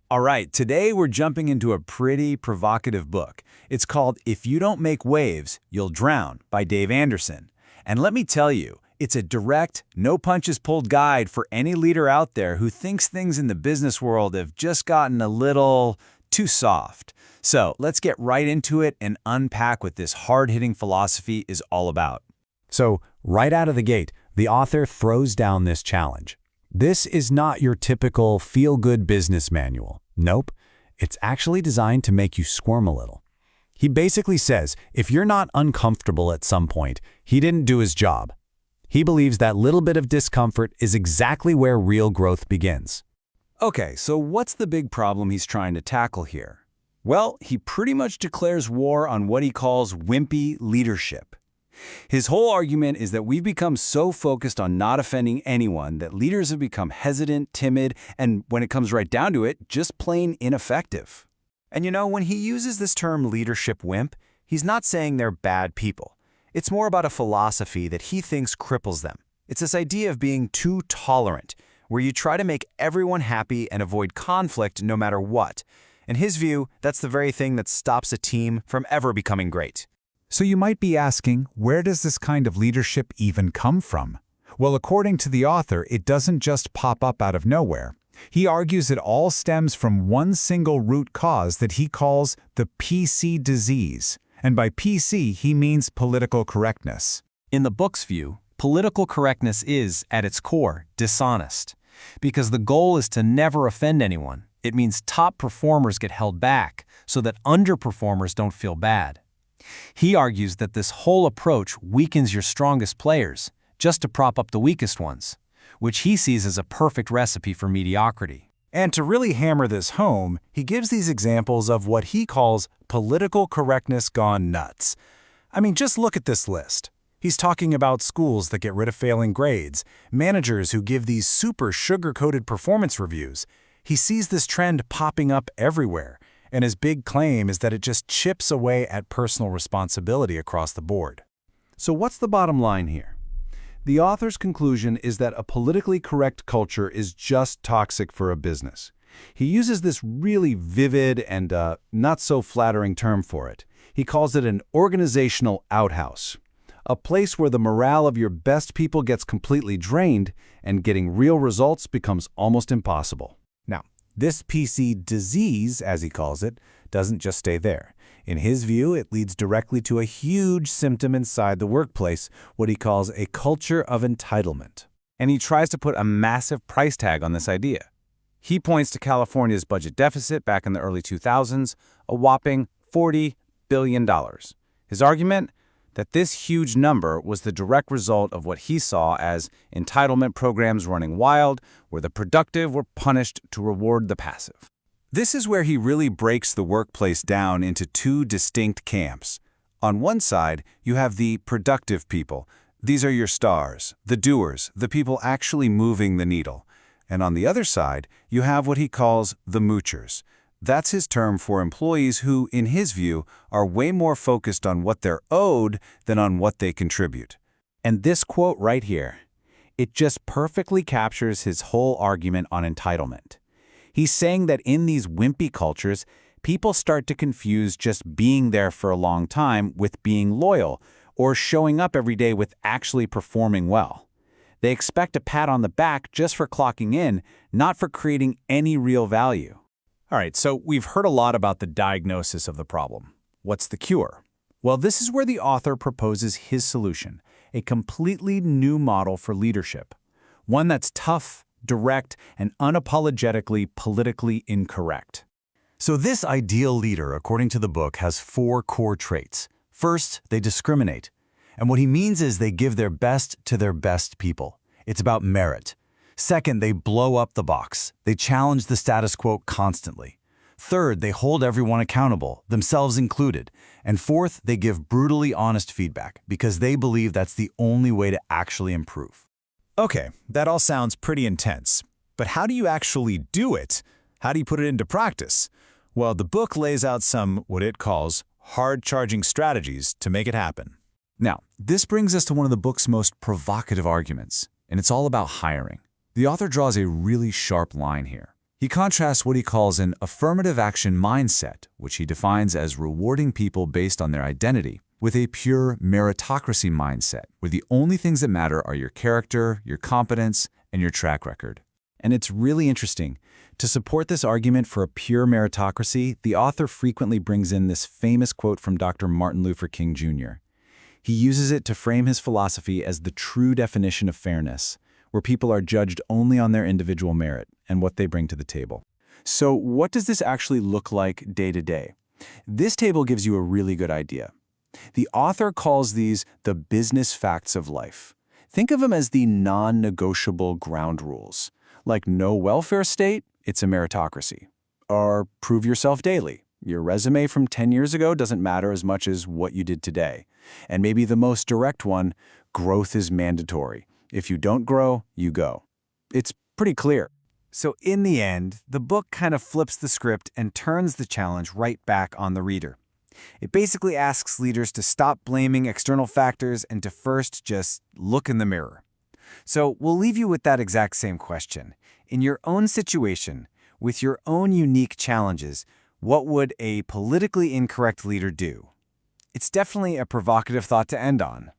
All right, today we're jumping into a pretty provocative book. It's called If You Don't Make Waves, You'll Drown by Dave Anderson. And let me tell you, it's a direct, no punches pulled guide for any leader out there who thinks things in the business world have just gotten a little too soft. So let's get right into it and unpack what this hard-hitting philosophy is all about. So, right out of the gate, the author throws down this challenge. This is not your typical feel-good business manual. Nope, it's actually designed to make you squirm a little. He basically says, if you're not uncomfortable at some point, he didn't do his job. He believes that little bit of discomfort is exactly where real growth begins. Okay, so what's the big problem he's trying to tackle here? Well, he pretty much declares war on what he calls wimpy leadership. His whole argument is that we've become so focused on not offending anyone that leaders have become hesitant, timid, and when it comes right down to it, just plain ineffective. And you know, when he uses this term leadership wimp, he's not saying they're bad people. It's more about a philosophy that he thinks cripples them. It's this idea of being too tolerant, where you try to make everyone happy and avoid conflict no matter what. In his view, that's the very thing that stops a team from ever becoming great. So you might be asking, where does this kind of leadership even come from? Well, according to the author, it doesn't just pop up out of nowhere. He argues it all stems from one single root cause that he calls the PC disease. And by PC, he means political correctness. In the book's view, political correctness is, at its core, dishonest. Because the goal is to never offend anyone. It means top performers get held back so that underperformers don't feel bad. He argues that this whole approach weakens your strongest players just to prop up the weakest ones, which he sees as a perfect recipe for mediocrity. And to really hammer this home, he gives these examples of what he calls political correctness gone nuts. I mean, just look at this list. He's talking about schools that get rid of failing grades, managers who give these super sugar-coated performance reviews. He sees this trend popping up everywhere, and his big claim is that it just chips away at personal responsibility across the board. So what's the bottom line here? The author's conclusion is that a politically correct culture is just toxic for a business. He uses this really vivid and not so flattering term for it. He calls it an organizational outhouse, a place where the morale of your best people gets completely drained and getting real results becomes almost impossible. Now, this PC disease, as he calls it, doesn't just stay there. In his view, it leads directly to a huge symptom inside the workplace, what he calls a culture of entitlement. And he tries to put a massive price tag on this idea. He points to California's budget deficit back in the early 2000s, a whopping $40 billion. His argument? That this huge number was the direct result of what he saw as entitlement programs running wild, where the productive were punished to reward the passive. This is where he really breaks the workplace down into two distinct camps. On one side, you have the productive people. These are your stars, the doers, the people actually moving the needle. And on the other side, you have what he calls the moochers. That's his term for employees who, in his view, are way more focused on what they're owed than on what they contribute. And this quote right here, it just perfectly captures his whole argument on entitlement. He's saying that in these wimpy cultures, people start to confuse just being there for a long time with being loyal or showing up every day with actually performing well. They expect a pat on the back just for clocking in, not for creating any real value. All right, so we've heard a lot about the diagnosis of the problem. What's the cure? Well, this is where the author proposes his solution, a completely new model for leadership. One that's tough, direct, and unapologetically politically incorrect. So this ideal leader, according to the book, has 4 core traits. First, they discriminate. And what he means is they give their best to their best people. It's about merit. Second, they blow up the box. They challenge the status quo constantly. Third, they hold everyone accountable, themselves included. And fourth, they give brutally honest feedback because they believe that's the only way to actually improve. Okay, that all sounds pretty intense. But how do you actually do it? How do you put it into practice? Well, the book lays out some, what it calls, hard-charging strategies to make it happen. Now, this brings us to one of the book's most provocative arguments, and it's all about hiring. The author draws a really sharp line here. He contrasts what he calls an affirmative action mindset, which he defines as rewarding people based on their identity, with a pure meritocracy mindset, where the only things that matter are your character, your competence, and your track record. And it's really interesting. To support this argument for a pure meritocracy, the author frequently brings in this famous quote from Dr. Martin Luther King Jr. He uses it to frame his philosophy as the true definition of fairness, where people are judged only on their individual merit and what they bring to the table. So what does this actually look like day to day? This table gives you a really good idea. The author calls these the business facts of life. Think of them as the non-negotiable ground rules. Like no welfare state, it's a meritocracy. Or prove yourself daily. Your resume from 10 years ago doesn't matter as much as what you did today. And maybe the most direct one, growth is mandatory. If you don't grow, you go. It's pretty clear. So in the end, the book kind of flips the script and turns the challenge right back on the reader. It basically asks leaders to stop blaming external factors and to first just look in the mirror. So we'll leave you with that exact same question. In your own situation, with your own unique challenges, what would a politically incorrect leader do? It's definitely a provocative thought to end on,